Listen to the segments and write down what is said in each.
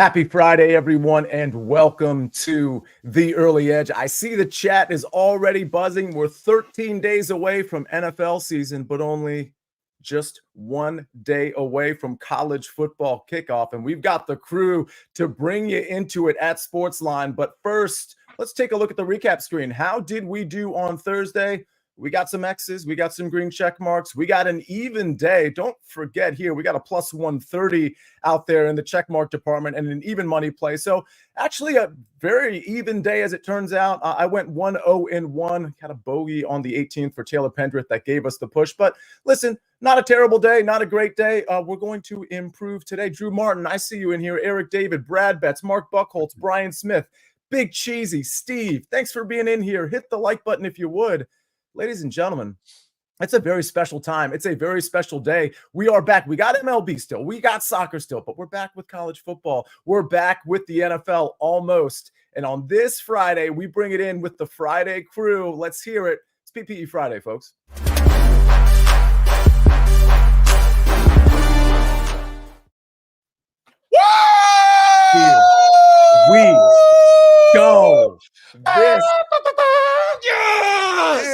Happy Friday, everyone, and welcome to The Early Edge. I see the chat is already buzzing. We're 13 days away from NFL season, but only just 1 day away from college football kickoff. And we've got the crew to bring you into it at SportsLine. But first, let's take a look at the recap screen. How did we do on Thursday? We got some X's. We got some green check marks. We got an even day. Don't forget here, we got a plus 130 out there in the check mark department and an even money play. So actually a very even day as it turns out. I went 1-0-1, had a bogey on the 18th for Taylor Pendrith that gave us the push. But listen, not a terrible day, not a great day. We're going to improve today. Drew Martin, I see you in here. Eric David, Brad Betts, Mark Buckholtz, Brian Smith, Big Cheesy, Steve. Thanks for being in here. Hit the like button if you would. Ladies and gentlemen, it's a very special time. It's a very special day. We are back. We got MLB still. We got soccer still, but we're back with college football. We're back with the NFL almost. And on this Friday, we bring it in with the Friday crew. Let's hear it. It's PPE Friday, folks. Here we go. This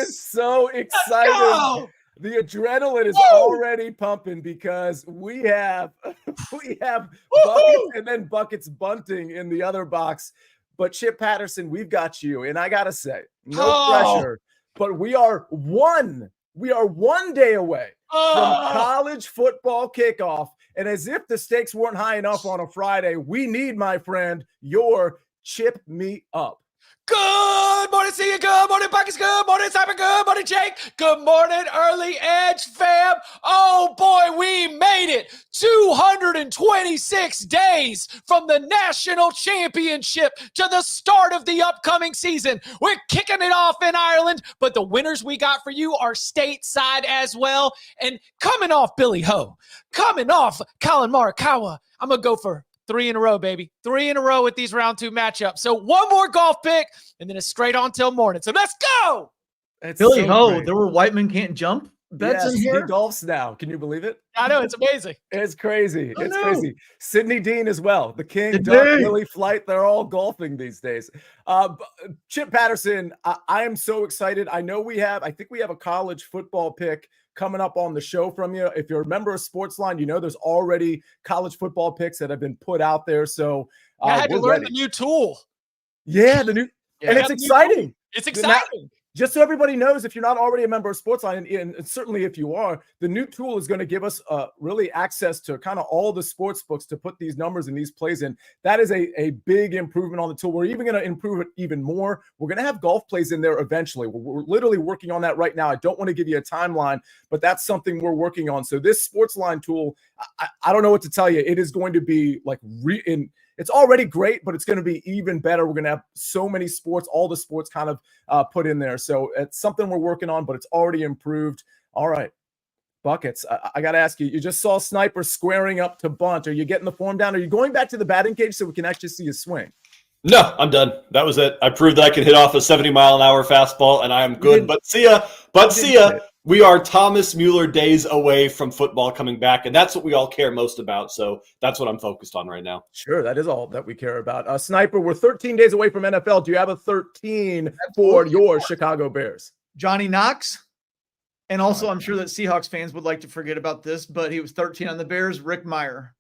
is so exciting. The adrenaline is already pumping because we have buckets and then buckets bunting in the other box. But Chip Patterson, we've got you. And I gotta say, no pressure, but we are one day away from college football kickoff. And as if the stakes weren't high enough on a Friday, we need, my friend, your Chip Me Up. Good morning, Sia. Good morning, Buckets. Good morning, Simon. Good morning, Jake. Good morning, Early Edge fam. Oh, boy, we made it. 226 days from the national championship to the start of the upcoming season. We're kicking it off in Ireland, but the winners we got for you are stateside as well. And coming off Billy Ho, coming off Colin Morikawa, I'm going to go for 3 in a row, baby. 3 in a row with these round 2 matchups. So one more golf pick, and then it's straight on till morning. So let's go. It's Billy Ho, there were white men can't jump bets in here. He golfs now. Can you believe it? I know, it's amazing. It's crazy. It's crazy. Sidney Dean as well. The King, Doug, Willie Flight, they're all golfing these days. Chip Patterson, I am so excited. I think we have a college football pick coming up on the show from you. If you're a member of SportsLine, you know there's already college football picks that have been put out there. So I had to learn the new tool. Yeah, and it's exciting. It's exciting. Just so everybody knows, if you're not already a member of SportsLine, and certainly if you are, the new tool is going to give us really access to kind of all the sports books to put these numbers and these plays in. That is a big improvement on the tool. We're even going to improve it even more. We're going to have golf plays in there eventually. We're literally working on that right now. I don't want to give you a timeline, but that's something we're working on. So this SportsLine tool, I don't know what to tell you. It is going to be like it's already great, but it's going to be even better. We're going to have so many sports, all the sports kind of put in there. So it's something we're working on, but it's already improved. All right, Buckets, I got to ask you, you just saw Sniper squaring up to bunt. Are you getting the form down? Are you going back to the batting cage so we can actually see his swing? No, I'm done. That was it. I proved that I can hit off a 70-mile-an-hour fastball, and I am good. But Sia, we are Thomas Mueller days away from football coming back, and that's what we all care most about. So that's what I'm focused on right now. Sure, that is all that we care about. Sniper, we're 13 days away from NFL. Do you have a 13 for your Chicago Bears? Johnny Knox. And also, I'm sure that Seahawks fans would like to forget about this, but he was 13 on the Bears. Rick Meyer.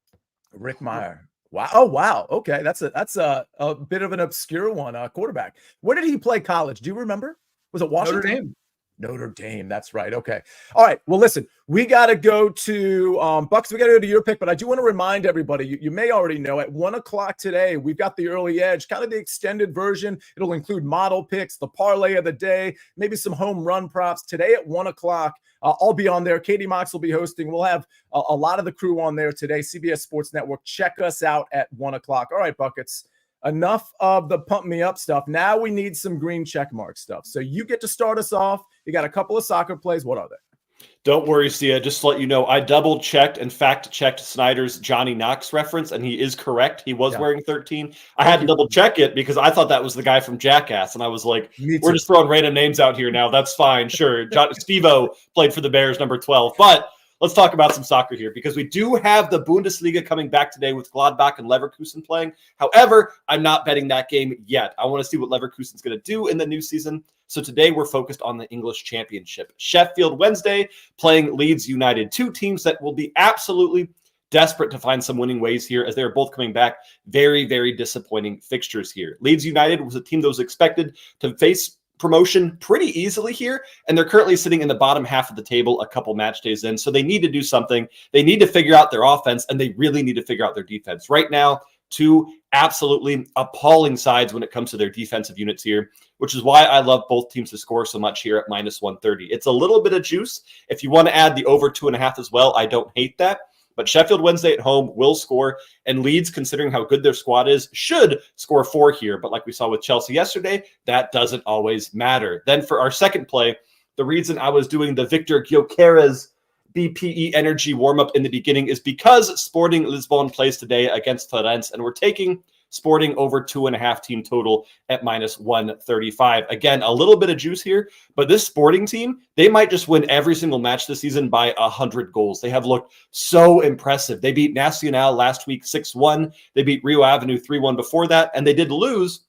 Wow. Oh, wow. Okay. That's a bit of an obscure one. Quarterback. Where did he play college? Do you remember? Was it Washington? Notre Dame. That's right. Okay. All right. Well, listen, we got to go to Bucks. We got to go to your pick, but I do want to remind everybody, you may already know at 1:00 today, we've got the early edge, kind of the extended version. It'll include model picks, the parlay of the day, maybe some home run props today at 1:00. I'll be on there. Katie Mox will be hosting. We'll have a lot of the crew on there today. CBS Sports Network. Check us out at 1:00. All right, Buckets. Enough of the pump me up stuff. Now we need some green check mark stuff. So you get to start us off. You got a couple of soccer plays. What are they? Don't worry, Sia. Just to let you know, I double-checked and fact-checked Snyder's Johnny Knox reference, and he is correct. He was wearing 13. I had to double-check it because I thought that was the guy from Jackass, and I was like, we're just throwing random names out here now. That's fine. Sure. Steve-O played for the Bears, number 12. But let's talk about some soccer here because we do have the Bundesliga coming back today with Gladbach and Leverkusen playing. However, I'm not betting that game yet. I want to see what Leverkusen's going to do in the new season. So today we're focused on the English Championship. Sheffield Wednesday playing Leeds United, two teams that will be absolutely desperate to find some winning ways here as they are both coming back. Very, very disappointing fixtures here. Leeds United was a team that was expected to face promotion pretty easily here, and they're currently sitting in the bottom half of the table a couple match days in, so they need to do something. They need to figure out their offense, and they really need to figure out their defense. Right now, two absolutely appalling sides when it comes to their defensive units here, which is why I love both teams to score so much here at -130. It's a little bit of juice. If you want to add the over 2.5 as well, I don't hate that. But Sheffield Wednesday at home will score, and Leeds, considering how good their squad is, should score 4 here. But like we saw with Chelsea yesterday, that doesn't always matter. Then for our second play, the reason I was doing the Victor Gyökeres BPE Energy warm-up in the beginning is because Sporting Lisbon plays today against Florence, and we're taking Sporting over 2.5 team total at -135. Again, a little bit of juice here, but this Sporting team, they might just win every single match this season by 100 goals. They have looked so impressive. They beat Nacional last week 6-1. They beat Rio Avenue 3-1 before that, and they did lose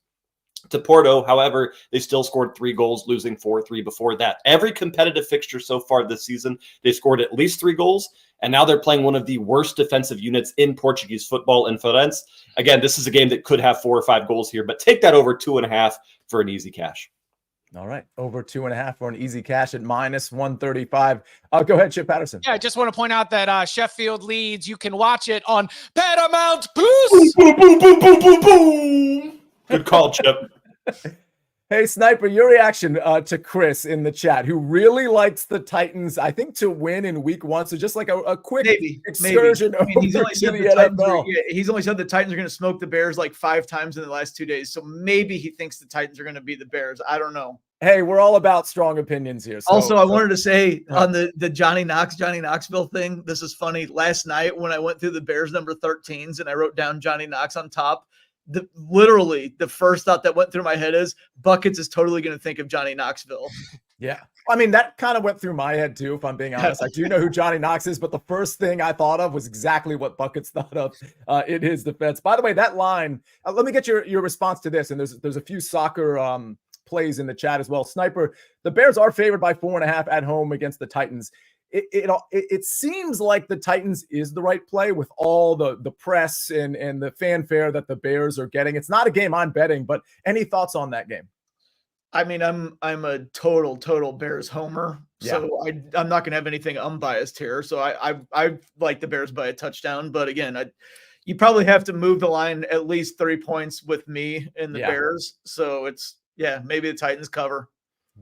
to Porto. However, they still scored 3 goals, losing 4-3 before that. Every competitive fixture so far this season, they scored at least 3 goals, and now they're playing one of the worst defensive units in Portuguese football in Florence. Again, this is a game that could have 4 or 5 goals here, but take that over 2.5 for an easy cash. All right, over 2.5 for an easy cash at -135. Go ahead, Chip Patterson. Yeah, I just want to point out that Sheffield Leeds, you can watch it on Paramount Plus. Boom, boom, boom, boom, boom, boom. Good call, Chip. Hey, Sniper, your reaction to Chris in the chat, who really likes the Titans, I think, to win in week 1. So just like a quick excursion over he's only to said the NFL. NFL. He's only said the Titans are going to smoke the Bears like 5 times in the last 2 days. So maybe he thinks the Titans are going to beat the Bears. I don't know. Hey, we're all about strong opinions here. So, also, I wanted to say on the Johnny Knoxville thing, this is funny. Last night when I went through the Bears number 13s and I wrote down Johnny Knox on top, literally the first thought that went through my head is Buckets is totally going to think of Johnny Knoxville. Yeah. I mean, that kind of went through my head too, if I'm being honest. I do know who Johnny Knox is, but the first thing I thought of was exactly what Buckets thought of in his defense. By the way, that line, let me get your response to this. And there's a few soccer plays in the chat as well. Sniper, the Bears are favored by 4.5 at home against the Titans. It seems like the Titans is the right play with all the press and the fanfare that the Bears are getting. It's not a game I'm betting, but any thoughts on that game? I mean, I'm a total Bears homer, so I'm not going to have anything unbiased here. So I like the Bears by a touchdown, but again, you probably have to move the line at least 3 points with me in the Bears. So maybe the Titans cover.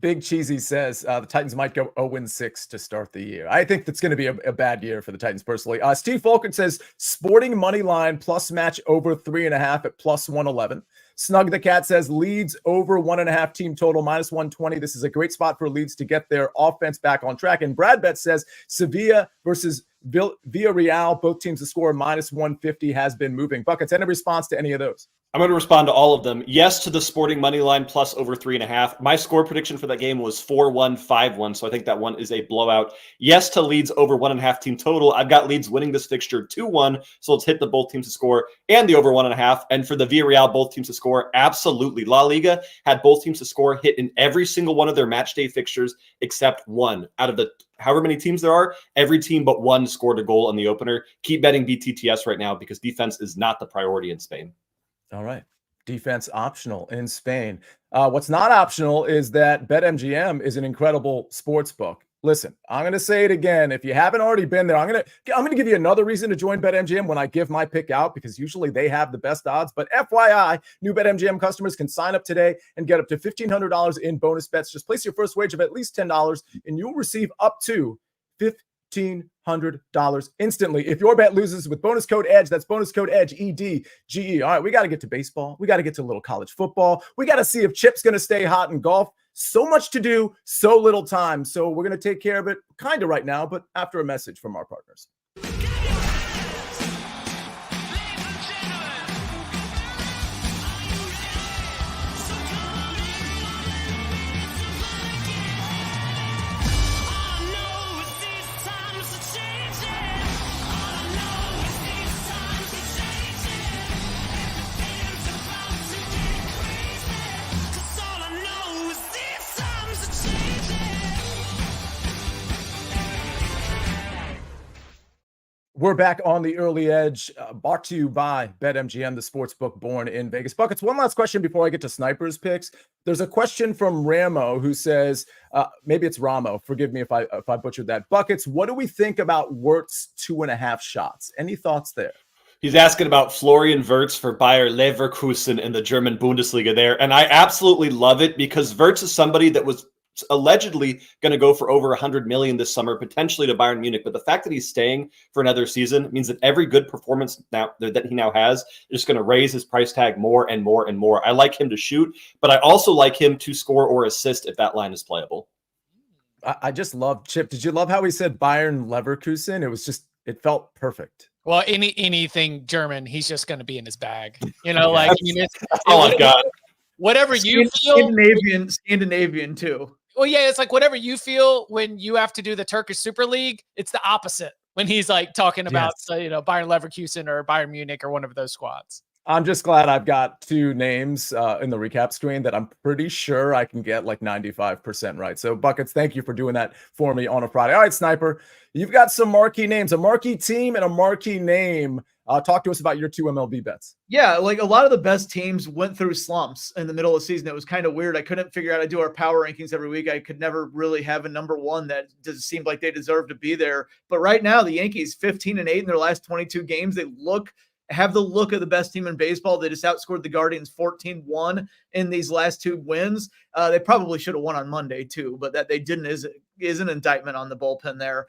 Big Cheesy says the Titans might go 0-6 to start the year. I think that's going to be a bad year for the Titans personally. Steve Falcon says Sporting money line plus match over 3.5 at +111. Snug the Cat says Leeds over 1.5 team total -120. This is a great spot for Leeds to get their offense back on track. And Brad Bet says Sevilla versus Villarreal, both teams to score -150 has been moving. Buckets, any response to any of those? I'm going to respond to all of them. Yes to the Sporting money line plus over 3.5. My score prediction for that game was 4-1, 5-1, so I think that one is a blowout. Yes to Leeds over 1.5 team total. I've got Leeds winning this fixture 2-1, so let's hit the both teams to score and the over 1.5. And for the Villarreal, both teams to score, absolutely. La Liga had both teams to score hit in every single one of their match day fixtures except one. Out of the however many teams there are, every team but one scored a goal in the opener. Keep betting BTTS right now because defense is not the priority in Spain. All right. Defense optional in Spain. What's not optional is that BetMGM is an incredible sports book. Listen, I'm going to say it again. If you haven't already been there, I'm going to give you another reason to join BetMGM when I give my pick out, because usually they have the best odds. But FYI, new BetMGM customers can sign up today and get up to $1,500 in bonus bets. Just place your first wager of at least $10 and you'll receive up to $1,500 instantly if your bet loses with bonus code EDGE. That's bonus code EDGE, EDGE. All right, we got to get to baseball. We got to get to a little college football. We got to see if Chip's going to stay hot in golf. So much to do, so little time. So we're going to take care of it kind of right now, but after a message from our partners. We're back on the early edge, brought to you by BetMGM, the sports book born in Vegas. Buckets, one last question before I get to Sniper's picks. There's a question from Ramo who says, maybe it's Ramo. Forgive me if I butchered that. Buckets, what do we think about Wirtz 2.5 shots? Any thoughts there? He's asking about Florian Wirtz for Bayer Leverkusen in the German Bundesliga there. And I absolutely love it because Wirtz is somebody that was allegedly going to go for over 100 million this summer, potentially to Bayern Munich. But the fact that he's staying for another season means that every good performance now that he now has is going to raise his price tag more and more and more. I like him to shoot, but I also like him to score or assist if that line is playable. I just love Chip. Did you love how he said Bayern Leverkusen? It felt perfect. Well, anything German, he's just going to be in his bag. Like it's all I've got. Whatever you feel. Scandinavian too. Well, yeah, it's like whatever you feel when you have to do the Turkish Super League. It's the opposite when he's like talking about Bayern Leverkusen or Bayern Munich or one of those squads. I'm just glad I've got two names in the recap screen that I'm pretty sure I can get like 95% right. So Buckets, thank you for doing that for me on a Friday. All right, Sniper, you've got some marquee names, a marquee team and a marquee name. Talk to us about your two MLB bets. Yeah, like a lot of the best teams went through slumps in the middle of the season. It was kind of weird. I couldn't figure out how to do our power rankings every week. I could never really have a number one that just seemed like they deserved to be there. But right now, the Yankees 15-8 in their last 22 games. They have the look of the best team in baseball. They just outscored the Guardians 14-1 in these last two wins. They probably should have won on Monday too, but that they didn't is an indictment on the bullpen there.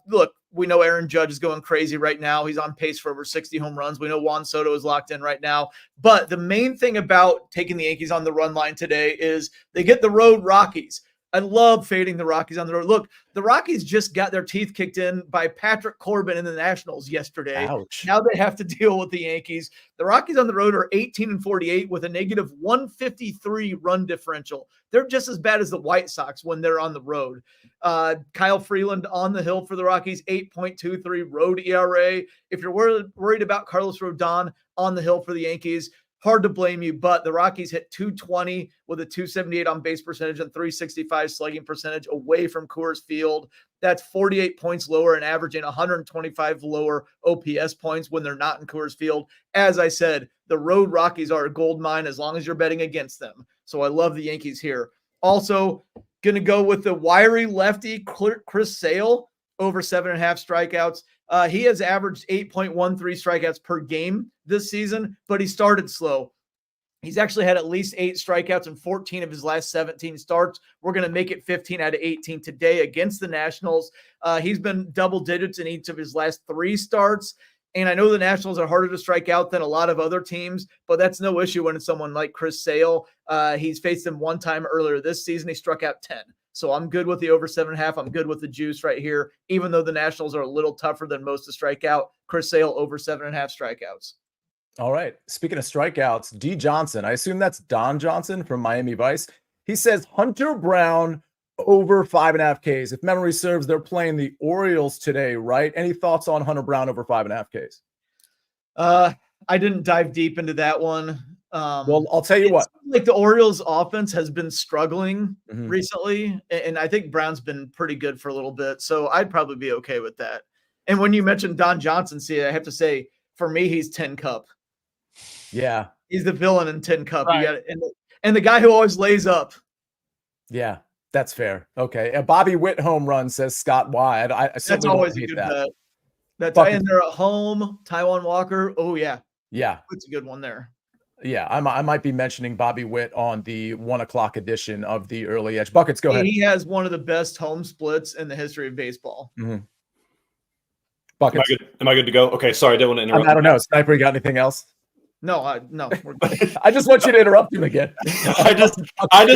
Look, we know Aaron Judge is going crazy right now. He's on pace for over 60 home runs. We know Juan Soto is locked in right now. But the main thing about taking the Yankees on the run line today is they get the road Rockies. I love fading the Rockies on the road. Look, the Rockies just got their teeth kicked in by Patrick Corbin in the Nationals yesterday. Ouch. Now they have to deal with the Yankees. The Rockies on the road are 18-48 with a negative 153 run differential. They're just as bad as the White Sox when they're on the road. Kyle Freeland on the hill for the Rockies, 8.23 road ERA. If you're worried about Carlos Rodon on the hill for the Yankees, hard to blame you, but the Rockies hit 220 with a 278 on base percentage and 365 slugging percentage away from Coors Field. That's 48 points lower and averaging 125 lower OPS points when they're not in Coors Field. As I said, the road Rockies are a gold mine as long as you're betting against them. So I love the Yankees here. Also, going to go with the wiry lefty Chris Sale over 7.5 strikeouts. He has averaged 8.13 strikeouts per game this season, but he started slow. He's actually had at least 8 strikeouts in 14 of his last 17 starts. We're going to make it 15 out of 18 today against the Nationals. He's been double digits in each of his last 3 starts. And I know the Nationals are harder to strike out than a lot of other teams, but that's no issue when it's someone like Chris Sale. He's faced him one time earlier this season. He struck out 10. So I'm good with the over 7.5. I'm good with the juice right here. Even though the Nationals are a little tougher than most to strike out, Chris Sale over 7.5 strikeouts. All right. Speaking of strikeouts, D. Johnson, I assume that's Don Johnson from Miami Vice. He says Hunter Brown over 5.5 Ks. If memory serves, they're playing the Orioles today, right? Any thoughts on Hunter Brown over 5.5 Ks? I didn't dive deep into that one. Well, I'll tell you what. Like the Orioles offense has been struggling recently, and I think Brown's been pretty good for a little bit. So I'd probably be okay with that. And when you mentioned Don Johnson, see, I have to say, for me, he's Tin Cup. Yeah. He's the villain in Tin Cup. Right. You got and the guy who always lays up. Yeah, that's fair. Okay. A Bobby Witt home run, says Scott Wyatt. That's always a good bet. And they're at home. Taijuan Walker. Oh, yeah. Yeah. It's a good one there. Yeah, I might be mentioning Bobby Witt on the 1:00 edition of the Early Edge. Buckets, go ahead. He has one of the best home splits in the history of baseball. Buckets. Am I good to go? Okay, sorry, I didn't want to interrupt. I don't know. Sniper, you got anything else? No. We're good. I just want you to interrupt him again. I just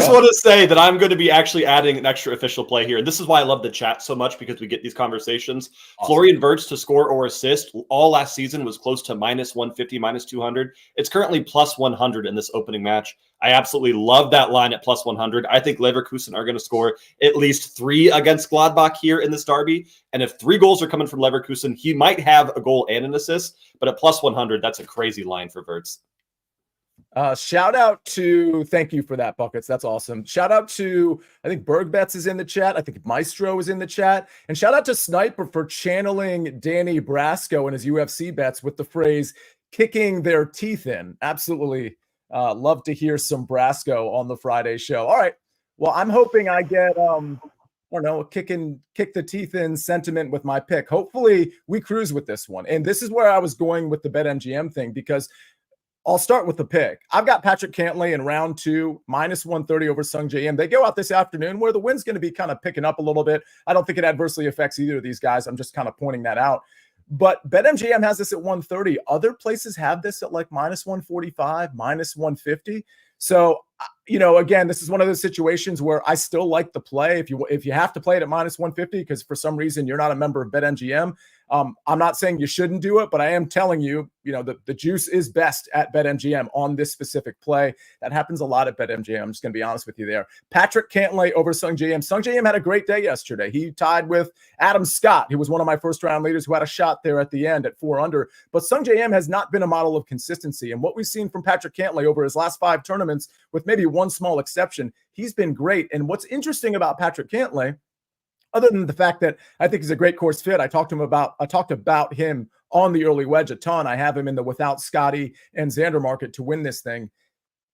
want to say that I'm going to be actually adding an extra official play here. This is why I love the chat so much, because we get these conversations. Awesome. Florian Wirtz to score or assist all last season was close to -150, -200. It's currently +100 in this opening match. I absolutely love that line at +100. I think Leverkusen are going to score at least 3 against Gladbach here in this derby. And if 3 goals are coming from Leverkusen, he might have a goal and an assist. But at +100, that's a crazy line for Wirtz. Shout out to, thank you for that, Buckets. That's awesome. Shout out to, I think Bergbets is in the chat. I think Maestro is in the chat. And shout out to Sniper for channeling Danny Brasco and his UFC bets with the phrase kicking their teeth in. Absolutely love to hear some Brasco on the Friday show. All right. Well, I'm hoping I get, I don't know, kick the teeth in sentiment with my pick. Hopefully we cruise with this one. And this is where I was going with the BetMGM thing, because I'll start with the pick. I've got Patrick Cantlay in round 2, minus 130 over Sung J M. They go out this afternoon where the wind's going to be kind of picking up a little bit. I don't think it adversely affects either of these guys. I'm just kind of pointing that out. But BetMGM has this at 130. Other places have this at like minus 145, minus 150. So, again, this is one of those situations where I still like the play. If you have to play it at minus 150 because for some reason you're not a member of BetMGM, I'm not saying you shouldn't do it, but I am telling you, the juice is best at BetMGM on this specific play. That happens a lot at BetMGM. I'm just going to be honest with you there. Patrick Cantlay over Sung J M. Sung J M had a great day yesterday. He tied with Adam Scott, who was one of my first round leaders who had a shot there at the end at 4 under. But Sung J M has not been a model of consistency. And what we've seen from Patrick Cantlay over his last 5 tournaments, with maybe one small exception, he's been great. And what's interesting about Patrick Cantlay, other than the fact that I think he's a great course fit, I talked about him on the early wedge a ton. I have him in the without Scotty and Xander market to win this thing.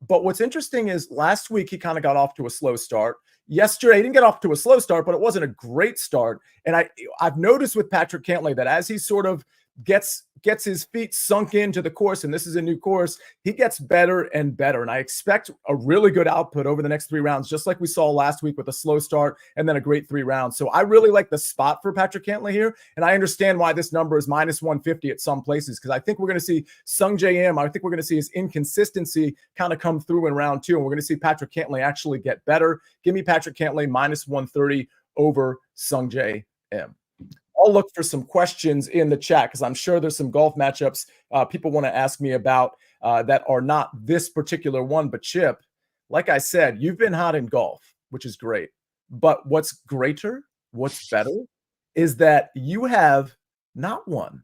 But what's interesting is last week he kind of got off to a slow start. Yesterday he didn't get off to a slow start, but it wasn't a great start. And I've noticed with Patrick Cantlay that as he sort of gets his feet sunk into the course, and this is a new course, he gets better and better. And I expect a really good output over the next 3 rounds, just like we saw last week with a slow start and then a great 3 rounds. So I really like the spot for Patrick Cantlay here. And I understand why this number is minus 150 at some places, because I think we're going to see Sung J M. I think we're going to see his inconsistency kind of come through in round 2. And we're going to see Patrick Cantlay actually get better. Give me Patrick Cantlay minus 130 over Sung J M. I'll look for some questions in the chat because I'm sure there's some golf matchups people want to ask me about that are not this particular one. But Chip, like I said, you've been hot in golf, which is great. But what's greater, what's better, is that you have not 1,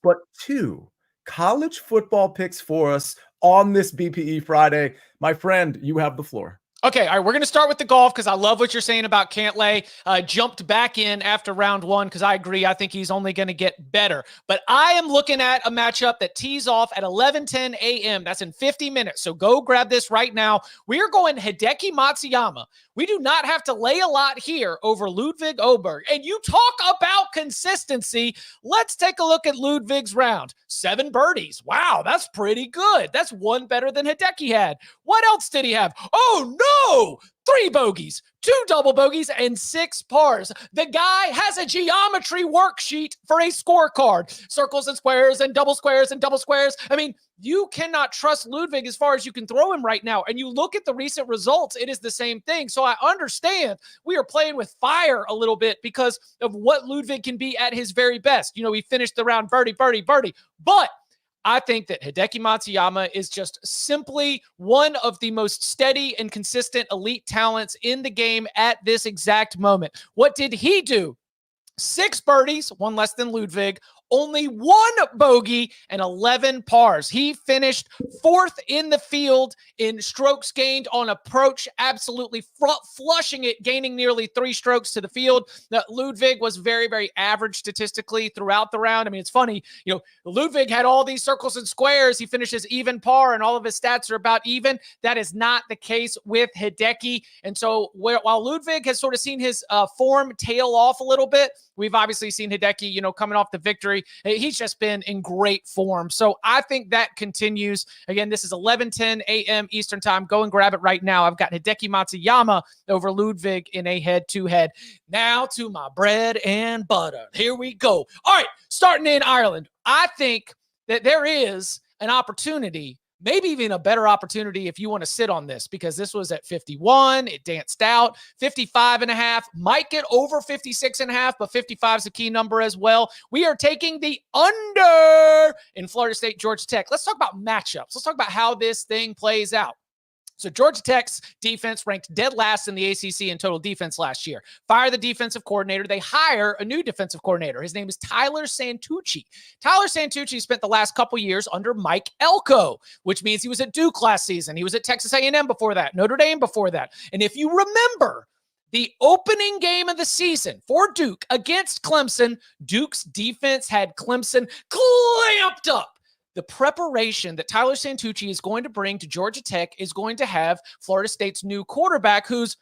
but 2 college football picks for us on this BPE Friday. My friend, you have the floor. Okay, all right, we're going to start with the golf because I love what you're saying about Cantlay. Jumped back in after round 1 because I agree. I think he's only going to get better. But I am looking at a matchup that tees off at 11:10 a.m. That's in 50 minutes. So go grab this right now. We are going Hideki Matsuyama. We do not have to lay a lot here over Ludwig Åberg. And you talk about consistency. Let's take a look at Ludwig's round. 7 birdies. Wow, that's pretty good. That's 1 better than Hideki had. What else did he have? Oh, no! 3 bogeys, 2 double bogeys, and 6 pars. The guy has a geometry worksheet for a scorecard. Circles and squares and double squares and double squares. I mean, you cannot trust Ludwig as far as you can throw him right now. And you look at the recent results, it is the same thing. So I understand we are playing with fire a little bit because of what Ludwig can be at his very best. He finished the round birdie, birdie, birdie. But I think that Hideki Matsuyama is just simply one of the most steady and consistent elite talents in the game at this exact moment. What did he do? 6 birdies, 1 less than Ludwig, only 1 bogey, and 11 pars. He finished 4th in the field in strokes gained on approach, absolutely flushing it, gaining nearly 3 strokes to the field. Now, Ludwig was very, very average statistically throughout the round. I mean, it's funny, Ludwig had all these circles and squares. He finishes even par, and all of his stats are about even. That is not the case with Hideki. And so while Ludwig has sort of seen his form tail off a little bit, we've obviously seen Hideki, coming off the victory. He's just been in great form. So I think that continues. Again, this is 11:10 a.m. Eastern time. Go and grab it right now. I've got Hideki Matsuyama over Ludwig in a head-to-head. Now to my bread and butter. Here we go. All right, starting in Ireland. I think that there is an opportunity, maybe even a better opportunity if you want to sit on this, because this was at 51. It danced out. 55.5. Might get over 56.5, but 55 is a key number as well. We are taking the under in Florida State, Georgia Tech. Let's talk about matchups. Let's talk about how this thing plays out. So Georgia Tech's defense ranked dead last in the ACC in total defense last year. Fire the defensive coordinator. They hire a new defensive coordinator. His name is Tyler Santucci. Tyler Santucci spent the last couple years under Mike Elko, which means he was at Duke last season. He was at Texas A&M before that, Notre Dame before that. And if you remember, the opening game of the season for Duke against Clemson, Duke's defense had Clemson clamped up. The preparation that Tyler Santucci is going to bring to Georgia Tech is going to have Florida State's new quarterback, who's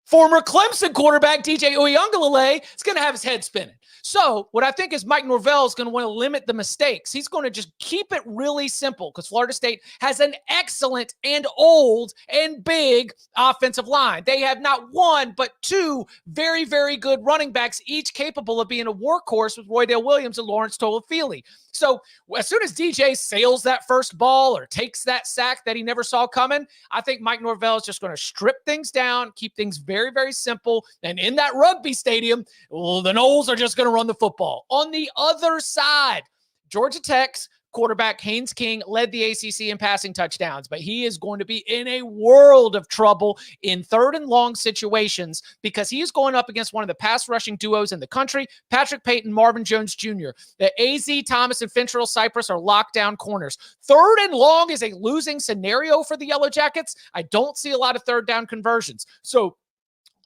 former Clemson quarterback, DJ Uiagalelei, is going to have his head spinning. So what I think is Mike Norvell is going to want to limit the mistakes. He's going to just keep it really simple because Florida State has an excellent and old and big offensive line. They have not one, but two very, very good running backs, each capable of being a workhorse with Roydale Williams and Lawrence Tolafili. So as soon as DJ sails that first ball or takes that sack that he never saw coming, I think Mike Norvell is just going to strip things down, keep things very, very simple. And in that rugby stadium, well, the Noles are just going to run the football. On the other side, Georgia Tech's quarterback Haynes King led the ACC in passing touchdowns, but he is going to be in a world of trouble in third and long situations because he is going up against one of the pass rushing duos in the country, Patrick Payton, Marvin Jones Jr. The AZ Thomas and Fintrell Cypress are lockdown corners. Third and long is a losing scenario for the Yellow Jackets. I don't see a lot of third down conversions. So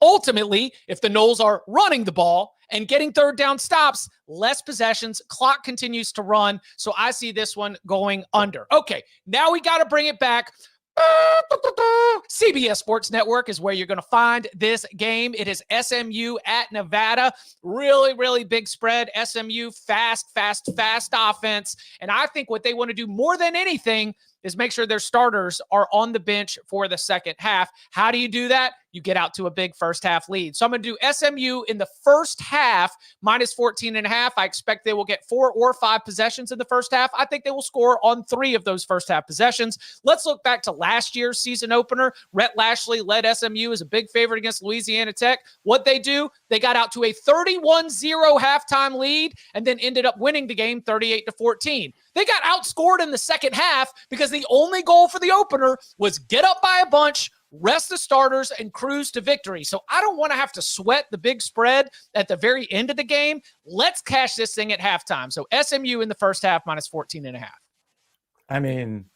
ultimately, if the Noles are running the ball and getting third down stops, less possessions, clock continues to run. So I see this one going under. Okay, now we got to bring it back. CBS Sports Network is where you're going to find this game. It is SMU at Nevada. Really, really big spread. SMU, fast offense. And I think what they want to do more than anything is make sure their starters are on the bench for the second half. How do you do that? You get out to a big first half lead. So I'm going to do SMU in the first half, minus 14.5. I expect they will get 4 or 5 possessions in the first half. I think they will score on 3 of those first half possessions. Let's look back to last year's season opener. Rhett Lashley led SMU as a big favorite against Louisiana Tech. What they do, they got out to a 31-0 halftime lead and then ended up winning the game 38-14. They got outscored in the second half because the only goal for the opener was get up by a bunch, rest the starters, and cruise to victory. So I don't want to have to sweat the big spread at the very end of the game. Let's cash this thing at halftime. So SMU in the first half, minus 14.5. I mean,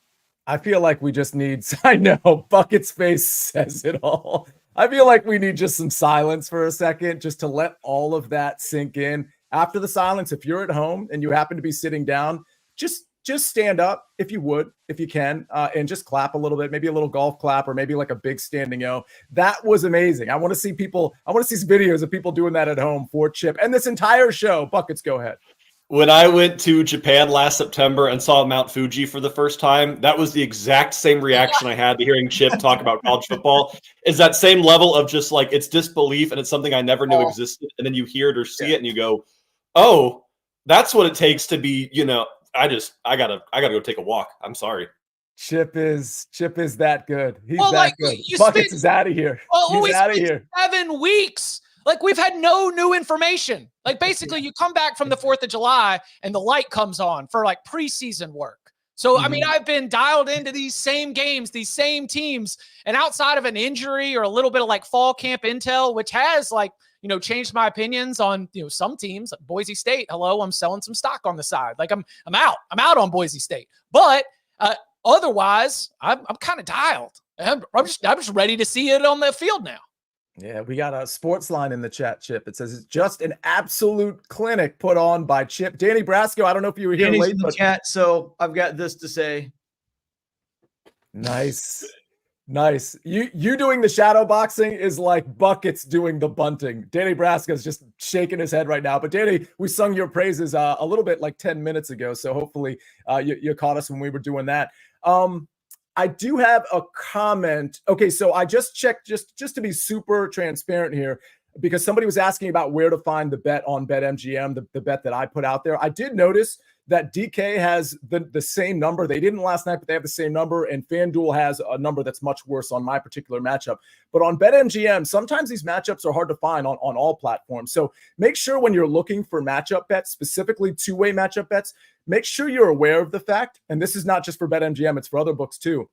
I feel like we just need, I know, Bucket's face says it all. I feel like we need just some silence for a second, just to let all of that sink in. After the silence, if you're at home and you happen to be sitting down, just stand up if you would, if you can, and just clap a little bit, maybe a little golf clap or maybe like a big standing O. That was amazing. I want to see some videos of people doing that at home for Chip and this entire show. Buckets, go ahead. When I went to Japan last September and saw Mount Fuji for the first time, that was the exact same reaction I had to hearing Chip talk about college football. Is that same level of just like, it's disbelief and it's something I never knew existed. And then you hear it or see it and you go, oh, that's what it takes to be, I gotta go take a walk. I'm sorry. Chip is that good. He's that good. Buckets is out of here. He's out of here. 7 weeks. Like, we've had no new information. Like, basically, you come back from the 4th of July and the light comes on for like preseason work. So, I mean, I've been dialed into these same games, these same teams, and outside of an injury or a little bit of like fall camp intel, which has like, changed my opinions on, some teams like Boise State. Hello, I'm selling some stock on the side. Like I'm out on Boise State, but otherwise I'm kind of dialed. I'm just ready to see it on the field now. Yeah, we got a SportsLine in the chat, Chip. It says it's just an absolute clinic put on by Chip. Danny Brasco, I don't know if you were here Danny's late, in the chat, so I've got this to say. Nice. You doing the shadow boxing is like Buckets doing the bunting. Danny Brasco's just shaking his head right now. But Danny, we sung your praises a little bit like 10 minutes ago, so hopefully you caught us when we were doing that. I do have a comment. Okay, so I just checked just to be super transparent here, because somebody was asking about where to find the bet on BetMGM, the bet that I put out there. I did notice that DK has the same number. They didn't last night, but they have the same number, and FanDuel has a number that's much worse on my particular matchup. But on BetMGM, sometimes these matchups are hard to find on all platforms. So make sure when you're looking for matchup bets, specifically two-way matchup bets, make sure you're aware of the fact, and this is not just for BetMGM, it's for other books too,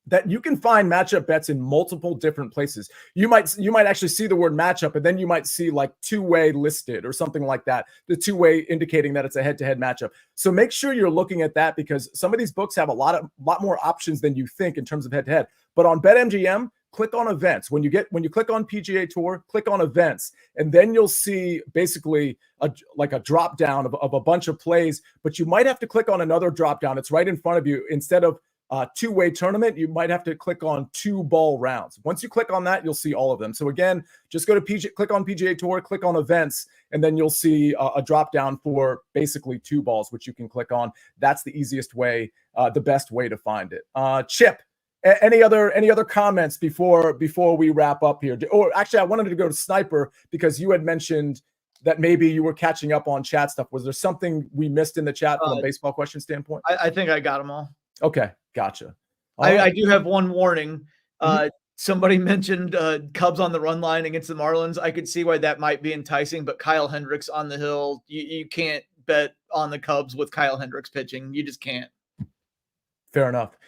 that you can find matchup bets in multiple different places. You might actually see the word matchup, and then you might see like two-way listed or something like that. The two-way indicating that it's a head-to-head matchup. So make sure you're looking at that, because some of these books have a lot more options than you think in terms of head-to-head. But on BetMGM, click on events. When you click on PGA Tour, click on events, and then you'll see basically a drop down of a bunch of plays. But you might have to click on another drop down. It's right in front of you. Instead of two-way tournament, you might have to click on 2-ball rounds. Once you click on that, you'll see all of them. So again, just go to click on PGA Tour, click on events, and then you'll see a drop down for basically 2 balls, which you can click on. That's the easiest way, the best way to find it. Chip, any other comments before we wrap up here? Or actually, I wanted to go to Sniper, because you had mentioned that maybe you were catching up on chat stuff. Was there something we missed in the chat from a baseball question standpoint? I think I got them all. Okay, gotcha. I do have one warning. Somebody mentioned Cubs on the run line against the Marlins. I could see why that might be enticing, but Kyle Hendricks on the hill, you can't bet on the Cubs with Kyle Hendricks pitching. You just can't. Fair enough.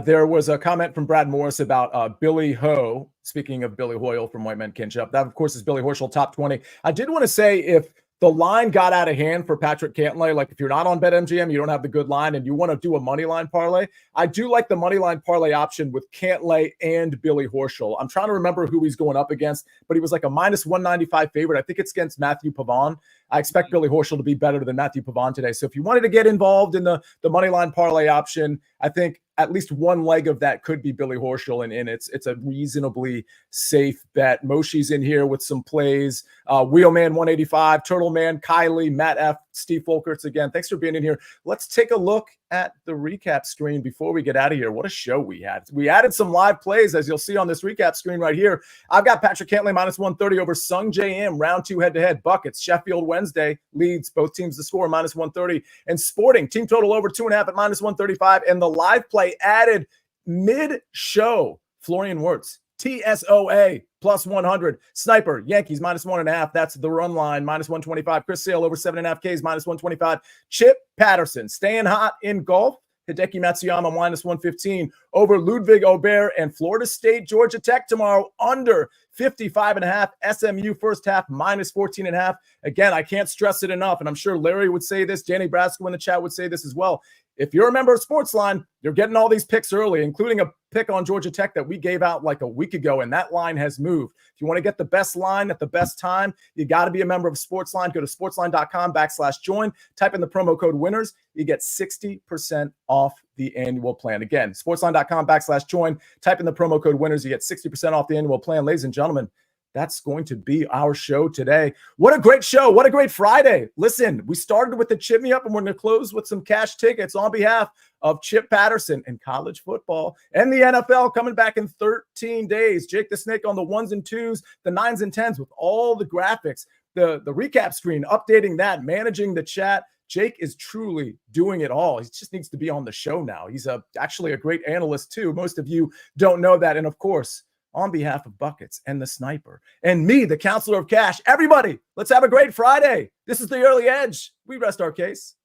There was a comment from Brad Morris about Billy Ho. Speaking of Billy Hoyle from White Men Can't Jump, that of course is Billy Horschel, top 20. I did want to say, if the line got out of hand for Patrick Cantlay, like if you're not on BetMGM, you don't have the good line, and you want to do a money line parlay, I do like the money line parlay option with Cantlay and Billy Horschel. I'm trying to remember who he's going up against, but he was like a -195 favorite. I think it's against Matthew Pavon. I expect Billy Horschel to be better than Matthew Pavon today. So if you wanted to get involved in the money line parlay option, I think at least one leg of that could be Billy Horschel, and it's a reasonably safe bet. Moshi's in here with some plays. Wheelman 185, Turtle Man, Kylie, Matt F, Steve Folkerts again. Thanks for being in here. Let's take a look at the recap screen before we get out of here. What a show we had. We added some live plays, as you'll see on this recap screen right here. I've got Patrick Cantlay -130 over Sung J.M. round 2 head-to-head. Buckets, Sheffield Wednesday leads both teams to score -130. And Sporting, team total over 2.5 at -135. And the live play added mid-show, Florian Wirtz, TSOA +100. Sniper, Yankees -1.5. That's the run line, -125. Chris Sale over 7.5 Ks, -125. Chip Patterson staying hot in golf. Hideki Matsuyama -115 over Ludwig Aubert, and Florida State, Georgia Tech tomorrow under 55.5. SMU first half -14.5. Again, I can't stress it enough, and I'm sure Larry would say this, Danny Brasco in the chat would say this as well. If you're a member of SportsLine, you're getting all these picks early, including a pick on Georgia Tech that we gave out like a week ago, and that line has moved. If you want to get the best line at the best time, you got to be a member of SportsLine. Go to sportsline.com/join. Type in the promo code winners. You get 60% off the annual plan. Again, sportsline.com/join. Type in the promo code winners. You get 60% off the annual plan. Ladies and gentlemen, that's going to be our show today. What a great show. What a great Friday. Listen, we started with the Chip Me Up, and we're going to close with some cash tickets on behalf of Chip Patterson and college football and the NFL coming back in 13 days. Jake the Snake on the 1s and 2s, the 9s and 10s with all the graphics, the recap screen, updating that, managing the chat. Jake is truly doing it all. He just needs to be on the show now. He's actually a great analyst too. Most of you don't know that. And of course, on behalf of Buckets and the Sniper and me, the Counselor of Cash, everybody, let's have a great Friday. This is the Early Edge. We rest our case.